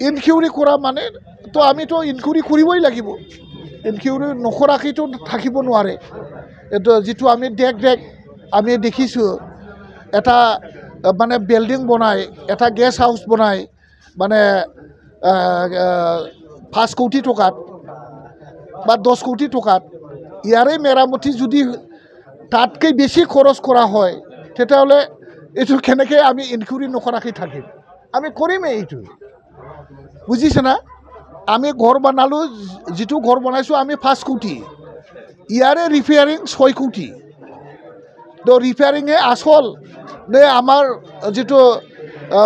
ইনকিউৰি কৰা মানে তো আমিতো ইনকিউৰি কৰিবই লাগিব ইনকিউৰি নকৰাকৈতো থাকিব নোৱাৰে এইটো যিটো আমি আমি দেখিছোঁ এটা মানে বিল্ডিং বনাই এটা গেষ্ট হাউচ বনাই মানে 5 কোটি টকাত বা 10 কোটি টকাত ইয়াৰে মেৰামতি যদি তাতকৈ বেছি খৰচ কৰা হয় তেতিয়াহ'লে এইটো কেনেকৈ আমি ইনকিউৰি নকৰাকৈ থাকিম আমি কৰিমেই এইটো বুজিছে না আমি ঘৰ বনালোঁ যিটো ঘৰ বনাইছোঁ আমি 5 কোটি ইয়াৰে ৰিপেয়াৰিং 6 কোটি তো ৰিপেয়াৰিঙে আচল নে আমাৰ যিটো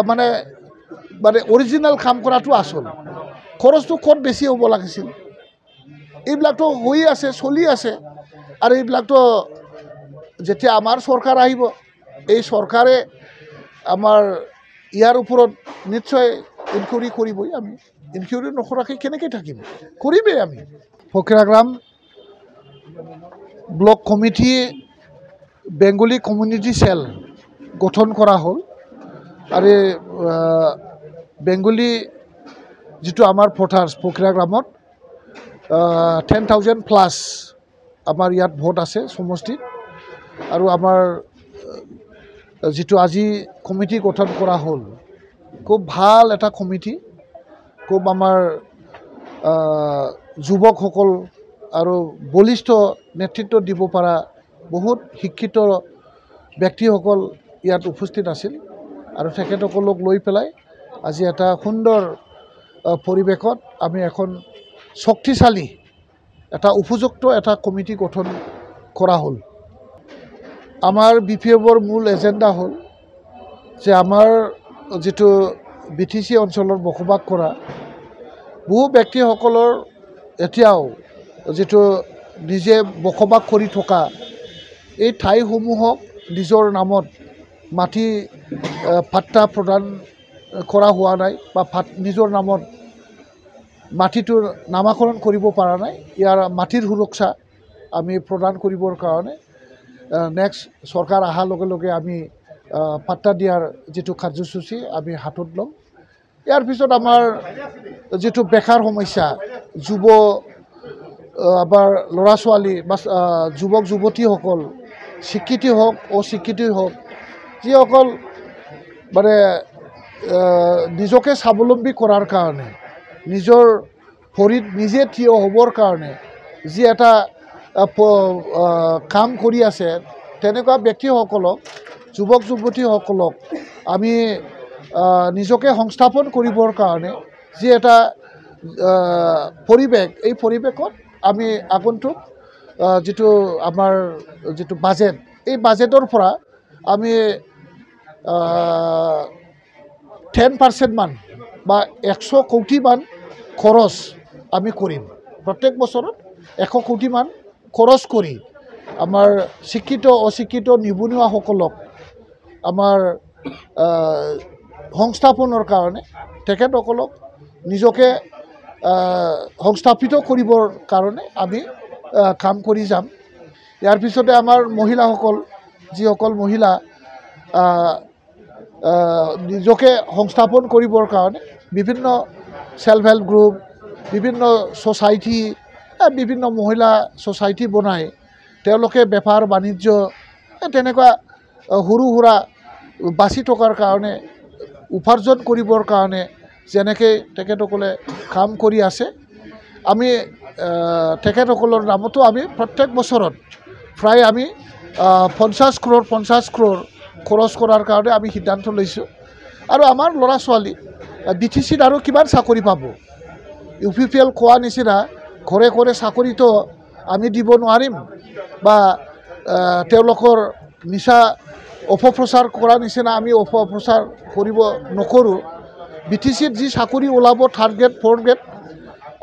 মানে মানে অৰিজিনেল কাম কৰাটো আচল খৰচটো ক'ত বেছি হ'ব লাগিছিল এইবিলাকতো হৈ আছে চলি আছে আৰু এইবিলাকতো যেতিয়া আমাৰ চৰকাৰ আহিব এই চৰকাৰে আমাৰ ইয়াৰ ওপৰত নিশ্চয় ইনকিউৰি কৰিবই আমি ইনকিউৰি নকৰাকৈ কেনেকৈ থাকিম কৰিমেই আমি Fakiragram block committee Bengali community cell গঠন কৰা হ'ল আৰু বেংগলী যিটো আমাৰ ভোটাৰ্ছ ফকিৰাগ্ৰামত 10,000 প্লাছ আমাৰ ইয়াত ভোট আছে সমষ্টিত আৰু আমাৰ যিটো আজি কমিটি গঠন কৰা হ'ল খুব ভাল এটা কমিটি খুব আমাৰ যুৱকসকল আৰু বলিষ্ঠ নেতৃত্ব দিব পৰা বহুত শিক্ষিত ব্যক্তিসকল ইয়াত উপস্থিত আছিল আৰু তেখেতসকলক লৈ পেলাই আজি এটা সুন্দৰ পৰিৱেশত আমি এখন শক্তিশালী এটা উপযুক্ত এটা কমিটি গঠন কৰা হ'ল আমাৰ BPFৰ মূল এজেণ্ডা হ'ল যে আমাৰ যিটো BTC অঞ্চলৰ বসবাস কৰা বহু ব্যক্তিসকলৰ এতিয়াও যিটো নিজে বসবাস কৰি থকা এই ঠাইসমূহক নিজৰ নামত মাটি পাট্টা প্ৰদান কৰা হোৱা নাই বা নিজৰ নামত মাটিটোৰ নামাকৰণ কৰিব পৰা নাই ইয়াৰ মাটিৰ সুৰক্ষা আমি প্ৰদান কৰিবৰ কাৰণে নেক্সট চৰকাৰ অহাৰ লগে লগে আমি পাট্টা দিয়াৰ যিটো কাৰ্যসূচী আমি হাতত ল'ম ইয়াৰ পিছত আমাৰ যিটো বেকাৰ সমস্যা যুৱ আমাৰ ল'ৰা ছোৱালী বা যুৱক যুৱতীসকল শিক্ষিত হওক অশিক্ষিত হওক যিসকল মানে নিজকে স্বাৱলম্বী কৰাৰ কাৰণে নিজৰ ভৰিত নিজে থিয় হ'বৰ কাৰণে যি এটা কাম কৰি আছে তেনেকুৱা ব্যক্তিসকলক যুৱক যুৱতীসকলক আমি নিজকে সংস্থাপন কৰিবৰ কাৰণে যি এটা পৰিৱেশ এই পৰিৱেশত আমি আগন্তুক যিটো আমাৰ যিটো বাজেট এই বাজেটৰ পৰা আমি 10% মান বা 100 কোটি মান খৰচ আমি কৰিম প্ৰত্যেক বছৰত 100 কোটি মান খৰচ কৰি আমাৰ শিক্ষিত অশিক্ষিত নিবনুৱাসকলক আমাৰ সংস্থাপনৰ কাৰণে তেখেতসকলক নিজকে সংস্থাপিত কৰিবৰ কাৰণে আমি কাম কৰি যাম ইয়াৰ পিছতে আমাৰ মহিলাসকল যিসকল মহিলা নিজকে সংস্থাপন কৰিবৰ কাৰণে বিভিন্ন সেল্ফ হেল্প গ্ৰুপ বিভিন্ন সোসাইটি বিভিন্ন মহিলা সোসাইটি বনাই তেওঁলোকে বেপাৰ বাণিজ্য তেনেকুৱা সৰু সুৰা বাছি থকাৰ কাৰণে উপাৰ্জন কৰিবৰ কাৰণে যেনেকৈ তেখেতসকলে কাম কৰি আছে আমি তেখেতসকলৰ নামতো আমি প্ৰত্যেক বছৰত প্ৰায় আমি 50 crore খৰচ কৰাৰ কাৰণে আমি সিদ্ধান্ত লৈছোঁ আৰু আমাৰ ল'ৰা ছোৱালী BTCত আৰু কিমান চাকৰি পাব UPPL কোৱা নিচিনা ঘৰে ঘৰে চাকৰিটো আমি দিব নোৱাৰিম বা তেওঁলোকৰ নিচা অপপ্ৰচাৰ কৰা নিচিনা আমি অপপ্ৰচাৰ কৰিব নকৰোঁ BTCত যি চাকৰি ওলাব 3rd grade 4th grade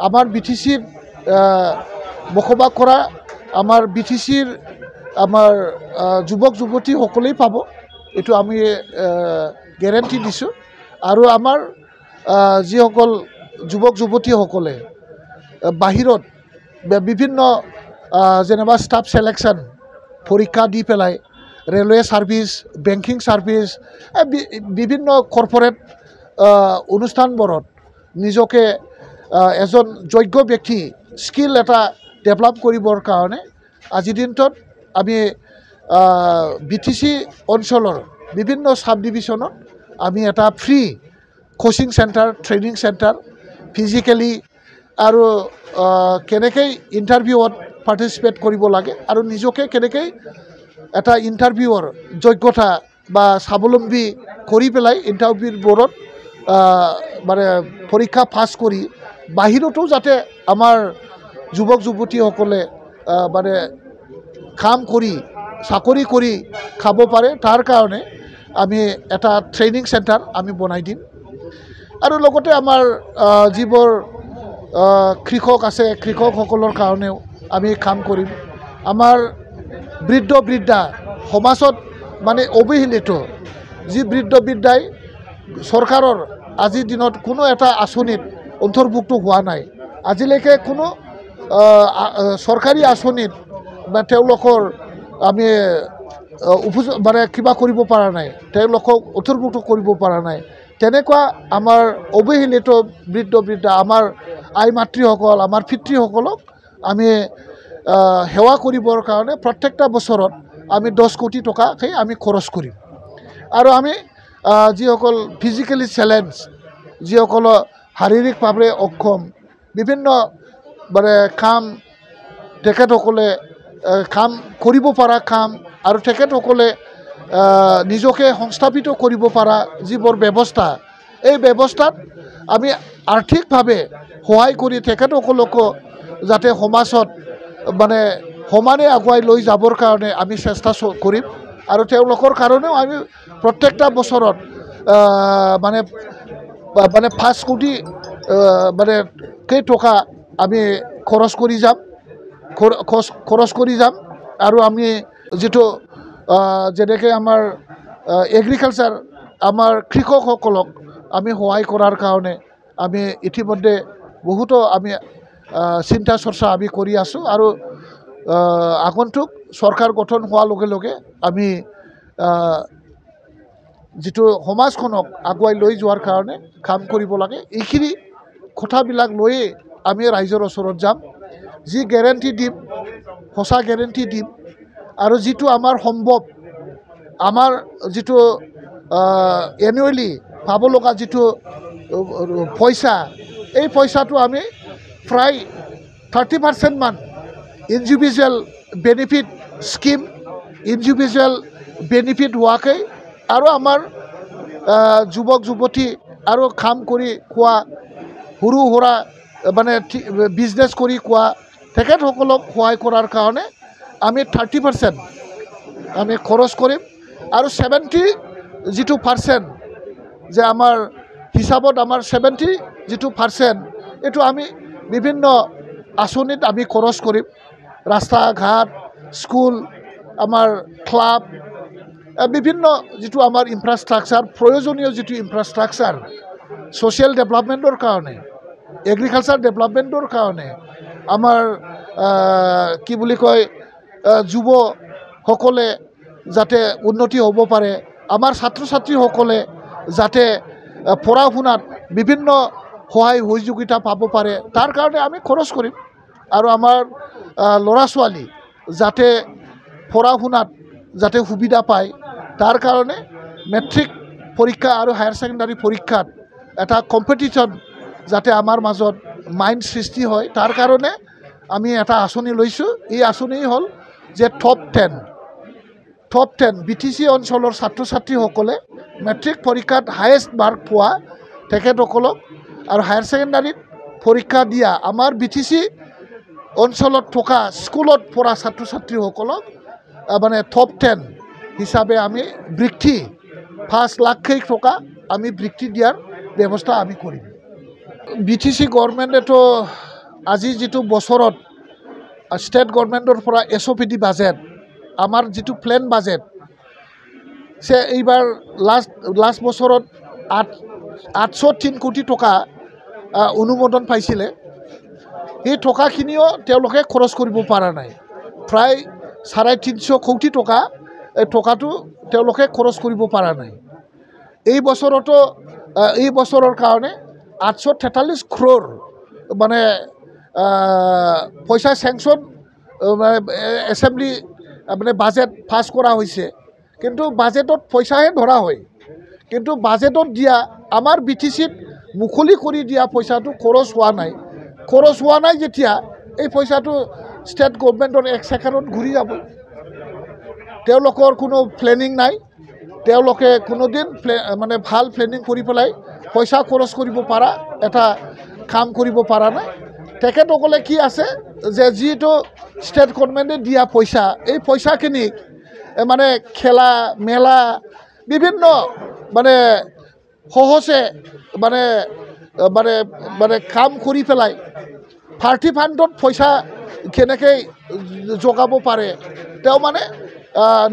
আমাৰ BTCত বসবাস কৰা আমাৰ BTCৰ আমাৰ যুৱক যুৱতীসকলেই পাব এইটো আমি গ্যাৰান্টি দিছোঁ আৰু আমাৰ যিসকল যুৱক যুৱতীসকলে বাহিৰত বিভিন্ন যেনেবা ষ্টাফ সিলেকশ্যন পৰীক্ষা দি পেলাই ৰেলৱে সাৰ্ভিস বেংকিং সাৰ্ভিস বিভিন্ন কৰ্পোৰেট অনুষ্ঠানবোৰত নিজকে এজন যোগ্য ব্যক্তি স্কিল এটা ডেভেলপ কৰিবৰ কাৰণে আজিৰ দিনটোত আমি BTC অঞ্চলৰ বিভিন্ন সাব ডিভিজনত আমি এটা free coaching centre training centre physically আৰু কেনেকৈ ইণ্টাৰভিউত পাৰ্টিচিপেট কৰিব লাগে আৰু নিজকে কেনেকৈ এটা ইণ্টাৰভিউৰ যোগ্যতা বা স্বাৱলম্বী কৰি পেলাই ইণ্টাৰভিউৰ বোৰত মানে পৰীক্ষা পাছ কৰি বাহিৰতো যাতে আমাৰ যুৱক যুৱতীসকলে মানে কাম কৰি চাকৰি কৰি খাব পাৰে তাৰ কাৰণে আমি এটা ট্ৰেইনিং সেন্টাৰ আমি বনাই দিম আৰু লগতে আমাৰ যিবোৰ কৃষক আছে কৃষকসকলৰ কাৰণেও আমি কাম কৰিম আমাৰ বৃদ্ধা সমাজত মানে অৱহেলিত যি বৃদ্ধাই চৰকাৰৰ আজিৰ দিনত কোনো এটা আঁচনিত অন্তৰ্ভুক্ত হোৱা নাই আজিলৈকে কোনো চৰকাৰী আঁচনিত বা তেওঁলোকৰ আমি মানে কিবা কৰিব পৰা নাই তেওঁলোকক অন্তৰ্ভুক্ত কৰিব পৰা নাই তেনেকুৱা আমাৰ অৱহেলিত বৃদ্ধা আমাৰ আই মাতৃসকল আমাৰ পিতৃসকলক আমি সেৱা কৰিবৰ কাৰণে প্ৰত্যেকটা বছৰত আমি 10 কোটি টকাকৈ আমি খৰচ কৰিম আৰু আমি যিসকল ফিজিক্যালি চ্যালেঞ্জ যিসকল শাৰীৰিকভাৱে অক্ষম বিভিন্ন মানে কাম তেখেতসকলে কাম কৰিব পৰা কাম আৰু তেখেতসকলে নিজকে সংস্থাপিত কৰিব পৰা যিবোৰ ব্যৱস্থা এই ব্যৱস্থাত আমি আৰ্থিকভাৱে সহায় কৰি তেখেতসকলকো যাতে সমাজত মানে সমানে আগুৱাই লৈ যাবৰ কাৰণে আমি চেষ্টা কৰিম আৰু তেওঁলোকৰ কাৰণেও আমি প্ৰত্যেকটা বছৰত মানে 5 কোটি মানে কেই টকা আমি খৰচ কৰি যাম আৰু আমি যেটো যেনেকৈ আমাৰ এগ্ৰিকালচাৰ আমাৰ কৃষকসকলক আমি সহায় কৰাৰ কাৰণে আমি ইতিমধ্যে বহুতো আমি চিন্তা চৰ্চা আমি কৰি আছো আৰু আগন্তুক চৰকাৰ গঠন হোৱাৰ লগে লগে আমি যেটো সমাজখনক আগুৱাই লৈ যোৱাৰ কাৰণে কাম কৰিব লাগে এইখিনি কথাবিলাক লৈ আমি ৰাইজৰ ওচৰত যাম যি গ্যাৰান্টি দিম সঁচা গ্যাৰান্টি দিম আৰু যেটো আমাৰ সম্ভৱ আমাৰ যেটো এনুৱেলি পাব লগা যেটো পইচা এই পইচাটো আমি প্ৰায় 30% মান individual benefit scheme individual benefit হোৱাকৈ আৰু আমাৰ যুৱক যুৱতী আৰু কাম কৰি খোৱা সৰু সুৰা মানে বিজনেছ কৰি খোৱা তেখেতসকলক সহায় কৰাৰ কাৰণে আমি 30% আমি খৰচ কৰিম আৰু 70 যেটো পাৰ্চেণ্ট যে আমাৰ হিচাপত আমাৰ 70 যেটো পাৰ্চেণ্ট এইটো আমি বিভিন্ন আঁচনিত আমি খৰচ কৰিম ৰাস্তা ঘাট স্কুল আমাৰ ক্লাব বিভিন্ন যেটো আমাৰ ইনফ্ৰাষ্ট্ৰাকচাৰ প্ৰয়োজনীয় যেটো ইনফ্ৰাষ্ট্ৰাকচাৰ সোশ্যাল ডেভেলপমেন্টৰ কাৰণে এগ্ৰিকালচাৰ ডেভেলপমেন্টৰ কাৰণে আমাৰ কি বুলি কয় যুৱসকলে যাতে উন্নতি হ'ব পাৰে আমাৰ ছাত্ৰ ছাত্ৰীসকলে যাতে পঢ়া শুনাত বিভিন্ন সহায় সহযোগিতা পাব পাৰে তাৰ কাৰণে আমি খৰচ কৰিম আৰু আমাৰ ল'ৰা ছোৱালী যাতে পঢ়া শুনাত যাতে সুবিধা পায় তাৰ কাৰণে মেট্ৰিক পৰীক্ষা আৰু হায়াৰ সেকেন্ডাৰী পৰীক্ষাত এটা কম্পিটিশন যাতে আমাৰ মাজত মাইন্ড সৃষ্টি হয় তাৰ কাৰণে আমি এটা আঁচনি লৈছোঁ এই আঁচনি হ'ল যে টপ 10 BTC অঞ্চলৰ ছাত্ৰ ছাত্ৰীসকলে মেট্ৰিক পৰীক্ষাত হায়েষ্ট মাৰ্ক পোৱা তেখেতসকলক আৰু হায়াৰ সেকেন্ডাৰীত পৰীক্ষা দিয়া আমাৰ BTC অঞ্চলত থকা স্কুলত পঢ়া ছাত্ৰ ছাত্ৰীসকলক মানে টপ 10 হিচাপে আমি বৃত্তি 5 লাখ টকা আমি বৃত্তি দিয়াৰ ব্যৱস্থা আমি কৰিম BTC গভৰ্ণমেণ্টেতো আজি যেটো বছৰত ষ্টেট গভৰ্ণমেণ্টৰ পৰা SOPD বাজেট আমাৰ যেটো প্লেন বাজেট সে এইবাৰ লাষ্ট বছৰত 803 কোটি টকা অনুমোদন পাইছিলে এই টকাখিনিও তেওঁলোকে খৰচ কৰিব পৰা নাই প্ৰায় 350 কোটি টকা এই টকাটো তেওঁলোকে খৰচ কৰিব পৰা নাই এই বছৰতো এই বছৰৰ কাৰণে 843 crore মানে পইচা স্যাংশন এসেম্বলি মানে বাজেট পাছ কৰা হৈছে কিন্তু বাজেটত পইচাহে ধৰা হয় কিন্তু বাজেটত দিয়া আমাৰ বিটিচিত মুকলি কৰি দিয়া পইচাটো খৰচ হোৱা নাই যেতিয়া এই পইচাটো ষ্টেট গভৰ্ণমেণ্টৰ এক ছেকেণ্ডত ঘূৰি যাব তেওঁলোকৰ কোনো প্লেনিং নাই তেওঁলোকে কোনোদিন মানে ভাল প্লেনিং কৰি পেলাই পইচা খৰচ কৰিব পাৰা এটা কাম কৰিব পাৰা নাই তেখেতসকলে কি আছে যে যিটো ষ্টেট গভৰ্ণমেণ্টে দিয়া পইচা এই পইচাখিনি মানে খেলা মেলা বিভিন্ন মানে সহজে মানে মানে মানে কাম কৰি পেলাই পাৰ্টি ফাণ্ডত পইচা কেনেকৈ যোগাব পাৰে তেওঁ মানে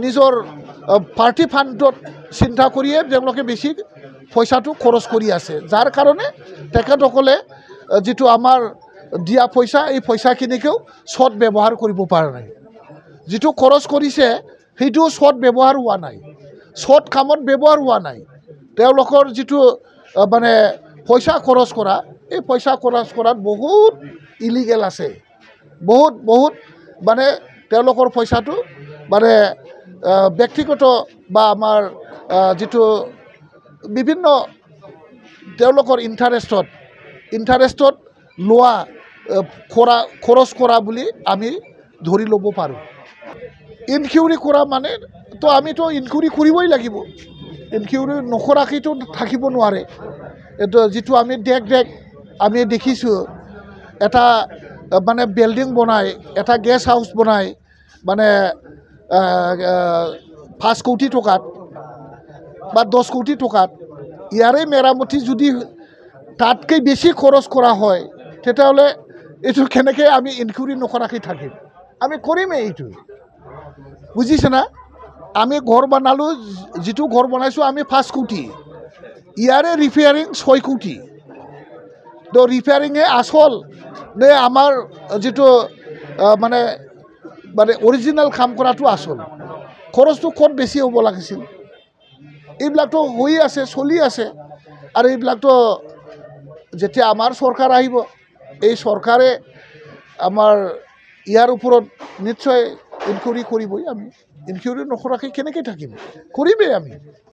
নিজৰ পাৰ্টি ফাণ্ডত চিন্তা কৰিয়ে তেওঁলোকে বেছি পইচাটো খৰচ কৰি আছে যাৰ কাৰণে তেখেতসকলে যিটো আমাৰ দিয়া পইচা এই পইচাখিনিকেও সৎ ব্যৱহাৰ কৰিব পৰা নাই যিটো খৰচ কৰিছে সেইটো সৎ ব্যৱহাৰ হোৱা নাই সৎ কামত ব্যৱহাৰ হোৱা নাই তেওঁলোকৰ যিটো মানে পইচা খৰচ কৰা এই পইচা খৰচ কৰাত বহুত ইলিগেল আছে বহুত মানে তেওঁলোকৰ পইচাটো মানে ব্যক্তিগত বা আমাৰ যিটো বিভিন্ন তেওঁলোকৰ ইণ্টাৰেষ্টত লোৱা খৰচ কৰা বুলি আমি ধৰি ল'ব পাৰোঁ ইনকিউৰি কৰা মানে তো আমিতো ইনকিউৰি কৰিবই লাগিব ইনকিউৰি নকৰাকৈতো থাকিব নোৱাৰে এইটো যিটো আমি আমি দেখিছোঁ এটা মানে বিল্ডিং বনাই এটা গেষ্ট হাউচ বনাই মানে 5 কোটি টকাত বা 10 কোটি টকাত ইয়াৰে মেৰামতি যদি তাতকৈ বেছি খৰচ কৰা হয় তেতিয়াহ'লে এইটো কেনেকৈ আমি ইনকিউৰি নকৰাকৈ থাকিম আমি কৰিমেই এইটো বুজিছে না আমি ঘৰ বনালোঁ যিটো ঘৰ বনাইছোঁ আমি 5 কোটি ইয়াৰে ৰিপেয়াৰিং 6 কোটি তো ৰিপেয়াৰিঙে আচল নে আমাৰ যিটো মানে মানে অৰিজিনেল কাম কৰাটো আচল খৰচটো ক'ত বেছি হ'ব লাগিছিল এইবিলাকতো হৈ আছে চলি আছে আৰু এইবিলাকতো যেতিয়া আমাৰ চৰকাৰ আহিব এই চৰকাৰে আমাৰ ইয়াৰ ওপৰত নিশ্চয় ইনকিউৰি কৰিবই আমি ইনকিউৰি নকৰাকৈ কেনেকৈ থাকিম কৰিমেই আমি